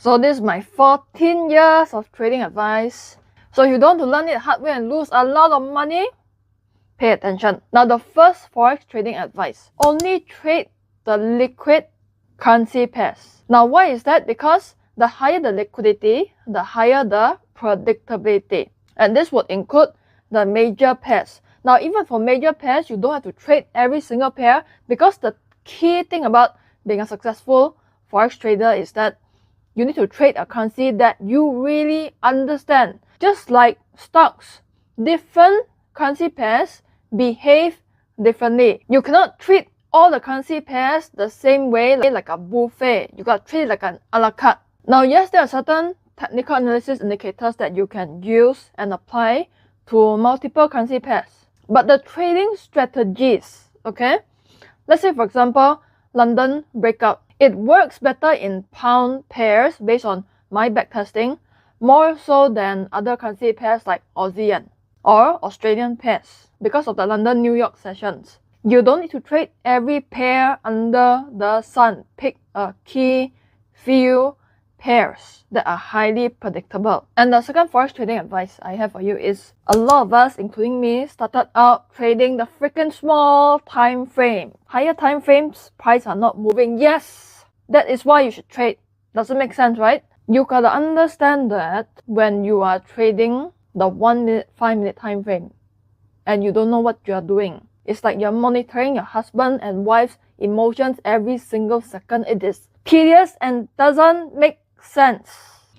So this is my 14 years of trading advice. So if you don't want to learn it hard way and lose a lot of money, pay attention. Now the first Forex trading advice, only trade the liquid currency pairs. Now why is that? Because the higher the liquidity, the higher the predictability. And this would include the major pairs. Now even for major pairs, you don't have to trade every single pair, because the key thing about being a successful Forex trader is that you need to trade a currency that you really understand. Just like stocks, different currency pairs behave differently. You cannot treat all the currency pairs the same way, like a buffet. You got to treat it like an a la carte. Now yes, there are certain technical analysis indicators that you can use and apply to multiple currency pairs. But the trading strategies, okay? Let's say for example, London breakout. It works better in pound pairs based on my backtesting, more so than other currency pairs like Aussie yen or Australian pairs because of the London-New York sessions. You don't need to trade every pair under the sun. Pick a key few pairs that are highly predictable. And the second Forex trading advice I have for you is, a lot of us, including me, started out trading the freaking small time frame. Higher time frames, price are not moving. Yes, that is why you should trade. Doesn't make sense, right? You gotta understand that when you are trading the 1 minute, 5 minute time frame and you don't know what you are doing, it's like you're monitoring your husband and wife's emotions every single second. It is tedious and doesn't make sense.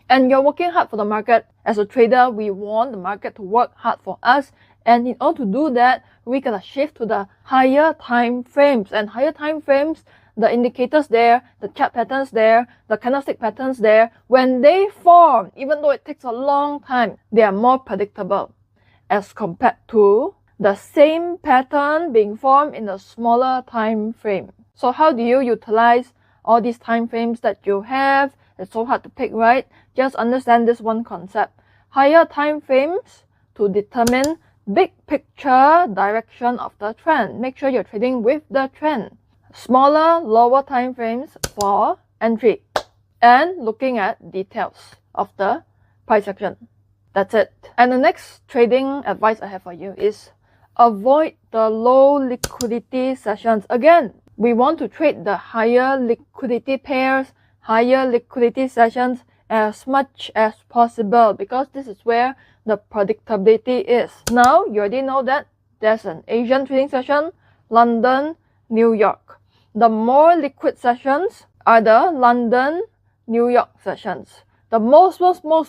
And you're working hard for the market. As a trader, we want the market to work hard for us. And in order to do that, we gotta shift to the higher time frames. And higher time frames, the indicators there, the chart patterns there, the candlestick patterns there, when they form, even though it takes a long time, they are more predictable as compared to the same pattern being formed in a smaller time frame. So how do you utilize all these time frames that you have? It's so hard to pick, right? Just understand this one concept. Higher time frames to determine big picture direction of the trend. Make sure you're trading with the trend. Smaller, lower time frames for entry. And looking at details of the price action. That's it. And the next trading advice I have for you is avoid the low liquidity sessions. Again, we want to trade the higher liquidity pairs, higher liquidity sessions as much as possible, because this is where the predictability is. Now, you already know that there's an Asian trading session, London, New York. The more liquid sessions are the London, New York sessions. The most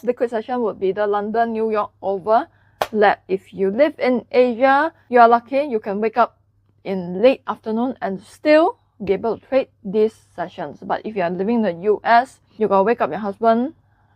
liquid session would be the London, New York overlap. If you live in Asia, you are lucky, you can wake up in late afternoon and still be able to trade these sessions. But if you are living in the US, you gotta wake up your husband,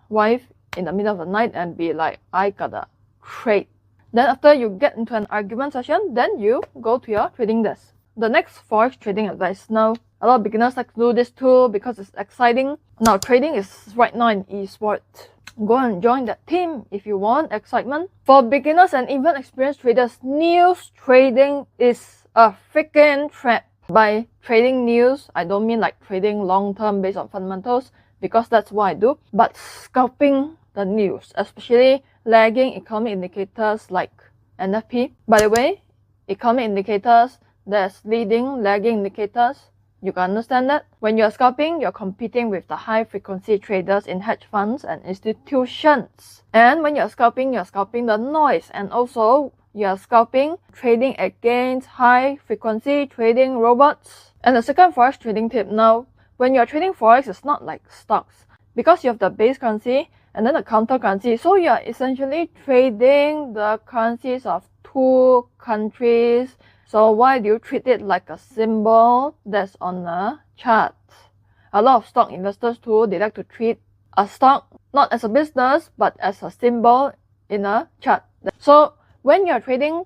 wife in the middle of the night and be like, I gotta trade. Then after you get into an argument session, then you go to your trading desk. The next Forex trading advice. Now, a lot of beginners like to do this too because it's exciting. Now, trading is right now an e-sport. Go and join that team if you want excitement. For beginners and even experienced traders, news trading is a freaking trap. By trading news, I don't mean like trading long-term based on fundamentals, because that's what I do, but scalping the news, especially lagging economic indicators like NFP. By the way, economic indicators, there's leading, lagging indicators. You can understand that. When you're scalping, you're competing with the high-frequency traders in hedge funds and institutions. And when you're scalping the noise, and also you're scalping, trading against high-frequency trading robots. And the second Forex trading tip. Now, when you're trading Forex, it's not like stocks, because you have the base currency and then the counter currency. So you're essentially trading the currencies of two countries. So why do you treat it like a symbol that's on a chart? A lot of stock investors too, they like to treat a stock not as a business, but as a symbol in a chart. So when you're trading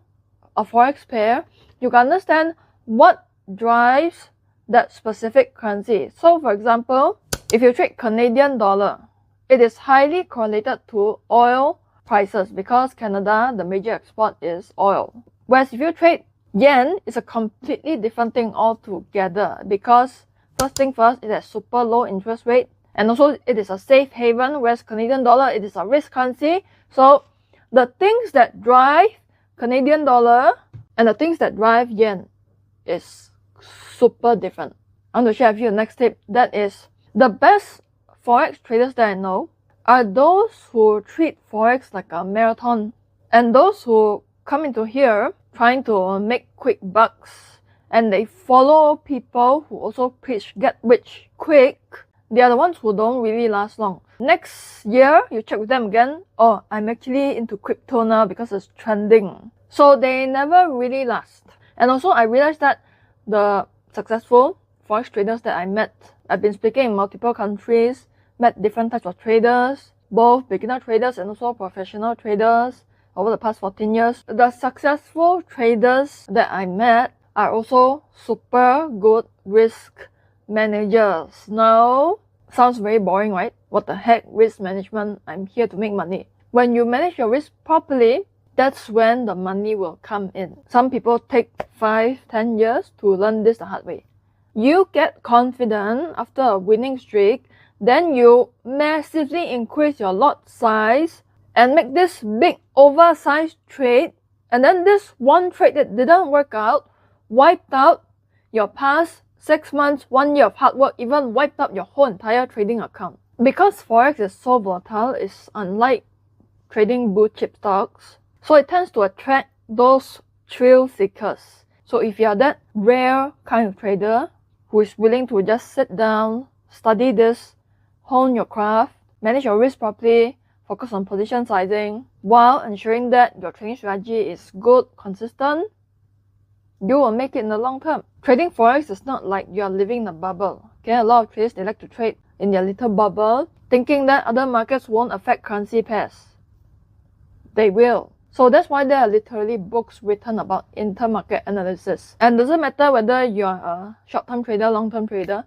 a Forex pair, you can understand what drives that specific currency. So for example, if you trade Canadian dollar, it is highly correlated to oil prices because Canada, the major export is oil. Whereas if you trade yen, it's a completely different thing altogether, because first thing first, it has super low interest rate And also it is a safe haven, whereas Canadian dollar, it is a risk currency. So the things that drive Canadian dollar and the things that drive yen is super different. I want to share with you the next tip. That is, the best Forex traders that I know are those who treat Forex like a marathon, and those who come into here trying to make quick bucks and they follow people who also preach get rich quick. They are the ones who don't really last long. Next year, you check with them again, oh, I'm actually into crypto now because it's trending. So they never really last. And also I realized that the successful Forex traders that I met, I've been speaking in multiple countries, met different types of traders, both beginner traders and also professional traders over the past 14 years. The successful traders that I met are also super good risk managers. Now, sounds very boring, right? What the heck, risk management? I'm here to make money. When you manage your risk properly, that's when the money will come in. Some people take 5-10 years to learn this the hard way. You get confident after a winning streak, then you massively increase your lot size and make this big oversized trade, and then this one trade that didn't work out wiped out your past 6 months, 1 year of hard work, even wiped out your whole entire trading account. Because Forex is so volatile, it's unlike trading blue chip stocks, so it tends to attract those thrill seekers. So if you are that rare kind of trader who is willing to just sit down, study this, hone your craft, manage your risk properly, focus on position sizing, while ensuring that your trading strategy is good, consistent, you will make it in the long term. Trading Forex is not like you are living in a bubble. Okay, a lot of traders, they like to trade in their little bubble, thinking that other markets won't affect currency pairs. They will. So that's why there are literally books written about intermarket analysis. And doesn't matter whether you are a short-term trader, long-term trader,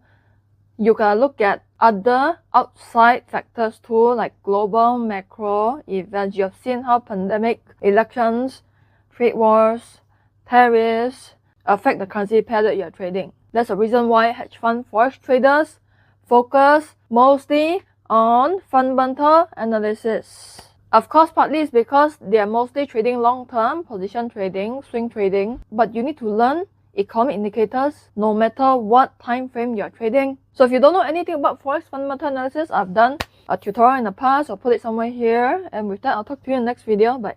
you can look at other outside factors too, like global macro events. You have seen how pandemic, elections, trade wars, tariffs affect the currency pair that you are trading. That's the reason why hedge fund Forex traders focus mostly on fundamental analysis. Of course, partly it's because they are mostly trading long-term, position trading, swing trading, but you need to learn economic indicators no matter what time frame you're trading. So if you don't know anything about Forex fundamental analysis, I've done a tutorial in the past. I'll put it somewhere here. And with that, I'll talk to you in the next video. Bye.